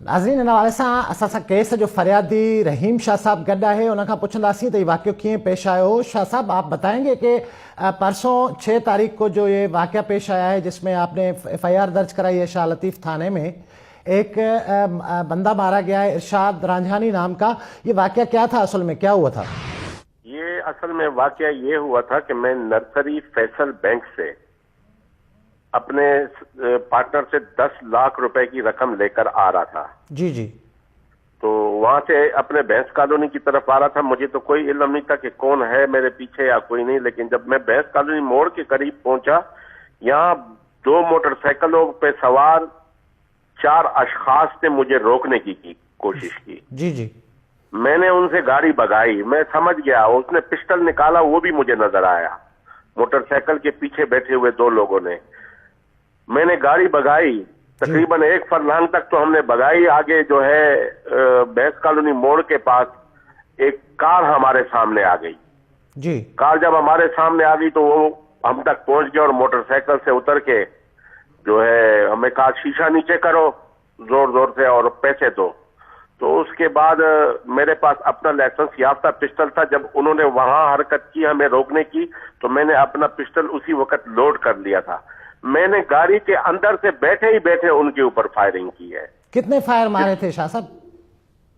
नाज़रीन, इन हवाले सां असां सां केस जो फरियादी रहीम शाह साहब गॾु आहे। उन खां पुछंदासीं त ये वाक़ियो कीअं पेश आयो। शाह साहब, आप बताएंगे कि परसों 6 तारीख को जो ये वाक़या पेश आया है जिसमें आपने FIR दर्ज कराई है शाह लतीफ़ थाने में, एक बंदा मारा गया है इरशाद रांझानी नाम का, ये वाक़या क्या था, असल में क्या हुआ था? ये असल में वाक़या ये हुआ था कि मैं नर्सरी फैसल बैंक से अपने पार्टनर से 10 लाख रुपए की रकम लेकर आ रहा था। जी जी। तो वहां से अपने भैंस कॉलोनी की तरफ आ रहा था। मुझे तो कोई इल्म नहीं था कि कौन है मेरे पीछे या कोई नहीं, लेकिन जब मैं भैंस कॉलोनी मोड़ के करीब पहुंचा, यहाँ 2 मोटरसाइकिलों पे सवार 4 अशखास ने मुझे रोकने की कोशिश की। जी जी। मैंने उनसे गाड़ी भगाई। मैं समझ गया उसने पिस्टल निकाला, वो भी मुझे नजर आया। मोटरसाइकिल के पीछे बैठे हुए 2 लोगों ने। मैंने गाड़ी भगाई, तकरीबन 1 फरलांग तक तो हमने भगाई। आगे जो है भैंस कॉलोनी मोड़ के पास एक कार हमारे सामने आ गई। जी। कार जब हमारे सामने आ गई तो वो हम तक पहुंच गया और मोटरसाइकिल से उतर के जो है हमें कहा शीशा नीचे करो जोर जोर से और पैसे दो। तो उसके बाद मेरे पास अपना लाइसेंस याफ्ता पिस्टल था। जब उन्होंने वहां हरकत की हमें रोकने की, तो मैंने अपना पिस्टल उसी वक्त लोड कर लिया था। मैंने गाड़ी के अंदर से बैठे ही बैठे उनके ऊपर फायरिंग की है। कितने फायर मारे थे शाह साहब?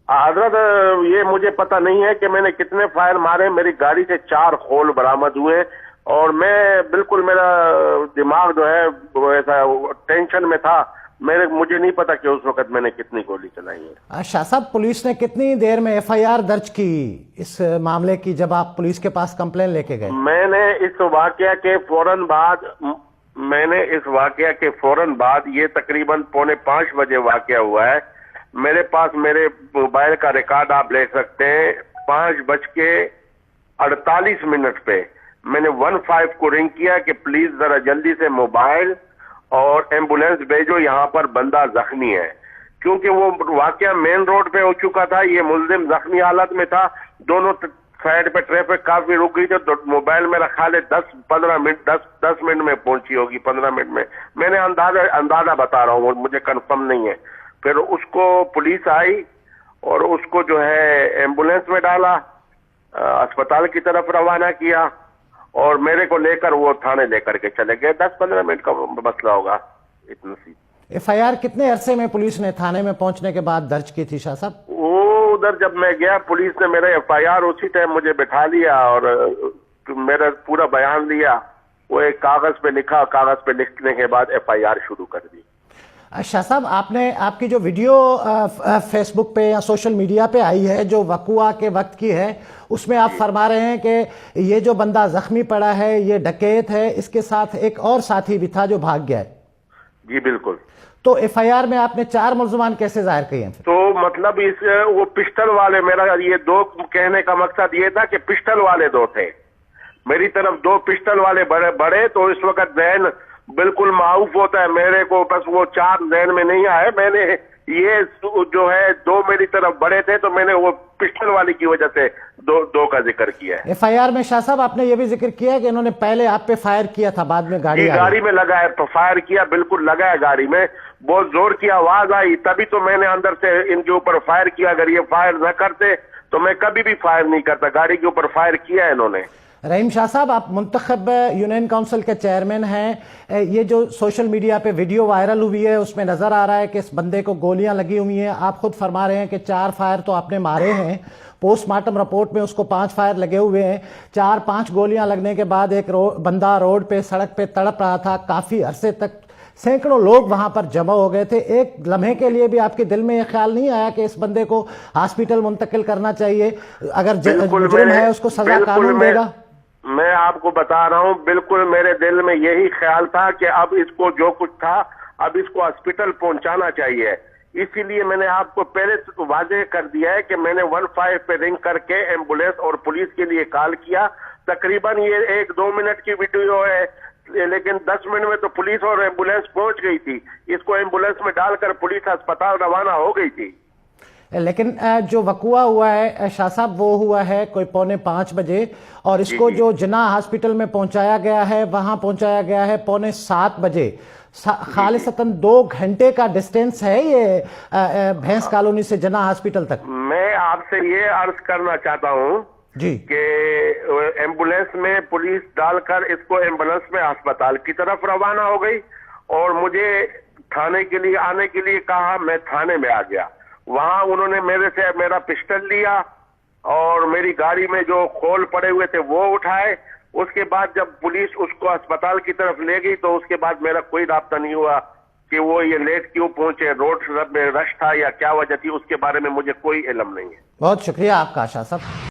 हजरत, ये मुझे पता नहीं है कि मैंने कितने फायर मारे। मेरी गाड़ी से 4 होल बरामद हुए और मैं बिल्कुल, मेरा दिमाग जो है वो ऐसा टेंशन में था। मुझे नहीं पता कि उस वक्त मैंने कितनी गोली चलाई है। शाह साहब, पुलिस ने कितनी देर में FIR दर्ज की इस मामले की, जब आप पुलिस के पास कंप्लेन लेके गए? मैंने इस वाकया के फौरन बाद ये तकरीबन 4:45 बजे वाकया हुआ है। मेरे पास मेरे मोबाइल का रिकॉर्ड आप ले सकते हैं। 5:48 पे मैंने 15 को रिंग किया कि प्लीज जरा जल्दी से मोबाइल और एम्बुलेंस भेजो, यहाँ पर बंदा जख्मी है। क्योंकि वो वाकया मेन रोड पे हो चुका था, ये मुल्जिम जख्मी हालत में था। दोनों साइड पे ट्रैफिक काफी रुक गई थी। तो मोबाइल मेरा ख्याल है 10-15 मिनट 10 मिनट में पहुंची होगी, 15 मिनट में। मैंने अंदाजा बता रहा हूँ, मुझे कंफर्म नहीं है। फिर उसको पुलिस आई और उसको जो है एम्बुलेंस में डाला, अस्पताल की तरफ रवाना किया और मेरे को लेकर वो थाने लेकर के चले गए। 10-15 मिनट का मसला होगा, इतना सी। FIR कितने अरसे में पुलिस ने थाने में पहुंचने के बाद दर्ज की थी शाह साहब? वो उधर जब मैं गया, पुलिस ने मेरा FIR उसी टाइम मुझे बिठा लिया और मेरा पूरा बयान लिया। वो एक कागज पे लिखा, कागज पे लिखने के बाद FIR शुरू कर दी। शाह साहब, आपकी जो वीडियो फेसबुक पे या सोशल मीडिया पे आई है जो वक़ुआ के वक्त की है, उसमें आप फरमा रहे हैं कि ये जो बंदा जख्मी पड़ा है ये डकैत है, इसके साथ एक और साथी भी था जो भाग गया है। जी बिल्कुल। तो FIR में आपने 4 मुल्ज़मान कैसे जाहिर किए हैं? तो मतलब वो पिस्टल वाले, मेरा ये 2 कहने का मकसद ये था कि पिस्टल वाले 2 थे मेरी तरफ, 2 पिस्टल वाले बड़े। तो इस वक्त जहन बिल्कुल माऊफ होता है मेरे को, बस वो 4 जहन में नहीं आए। मैंने ये जो है 2 मेरी तरफ बड़े थे, तो मैंने वो पिस्टल वाली की वजह से 2 का जिक्र किया है। FIR में शाह साहब आपने ये भी जिक्र किया कि इन्होंने पहले आप पे फायर किया था, बाद में गाड़ी में लगाया, तो फायर किया, बिल्कुल लगाया गाड़ी में। बहुत जोर की आवाज आई, तभी तो मैंने अंदर से इनके ऊपर फायर किया। अगर ये फायर न करते तो मैं कभी भी फायर नहीं करता। गाड़ी के ऊपर फायर किया है इन्होंने। रहीम शाह साहब, आप मुंतखब यूनियन काउंसिल के चेयरमैन हैं। ये जो सोशल मीडिया पे वीडियो वायरल हुई है उसमें नजर आ रहा है कि इस बंदे को गोलियां लगी हुई हैं। आप खुद फरमा रहे हैं कि 4 फायर तो आपने मारे हैं। पोस्टमार्टम रिपोर्ट में उसको 5 फायर लगे हुए हैं। 4-5 गोलियां लगने के बाद एक बंदा रोड पे, सड़क पे तड़प रहा था। काफी अरसे तक सैकड़ों लोग वहां पर जमा हो गए थे। एक लम्हे के लिए भी आपके दिल में यह ख्याल नहीं आया कि इस बंदे को हॉस्पिटल मुंतकिल करना चाहिए? अगर जुर्म है उसको सजा कानून देगा। मैं आपको बता रहा हूँ, बिल्कुल मेरे दिल में यही ख्याल था कि अब इसको जो कुछ था, अब इसको हॉस्पिटल पहुंचाना चाहिए। इसीलिए मैंने आपको पहले तो वाज़ेह कर दिया है कि मैंने 15 पे रिंग करके एम्बुलेंस और पुलिस के लिए कॉल किया। तकरीबन ये 1-2 मिनट की वीडियो है, लेकिन 10 मिनट में तो पुलिस और एम्बुलेंस पहुंच गई थी। इसको एम्बुलेंस में डालकर पुलिस अस्पताल रवाना हो गई थी। लेकिन जो वक़ुआ हुआ है शाह साहब, वो हुआ है कोई 4:45 बजे और इसको जो जिन्ना हॉस्पिटल में पहुंचाया गया है वहां पहुंचाया गया है 6:45 बजे। खालिसतन 2 घंटे का डिस्टेंस है ये भैंस कॉलोनी से जना हॉस्पिटल तक। मैं आपसे ये अर्ज करना चाहता हूँ जी कि एम्बुलेंस में पुलिस डालकर इसको एम्बुलेंस में अस्पताल की तरफ रवाना हो गई और मुझे थाने के लिए आने के लिए कहा। मैं थाने में आ गया, वहां उन्होंने मेरे से मेरा पिस्टल लिया और मेरी गाड़ी में जो खोल पड़े हुए थे वो उठाए। उसके बाद जब पुलिस उसको अस्पताल की तरफ ले गई तो उसके बाद मेरा कोई राब्ता नहीं हुआ कि वो ये लेट क्यों पहुंचे, रोड में रश था या क्या वजह थी, उसके बारे में मुझे कोई इल्म नहीं है। बहुत शुक्रिया आपका आशा साहब।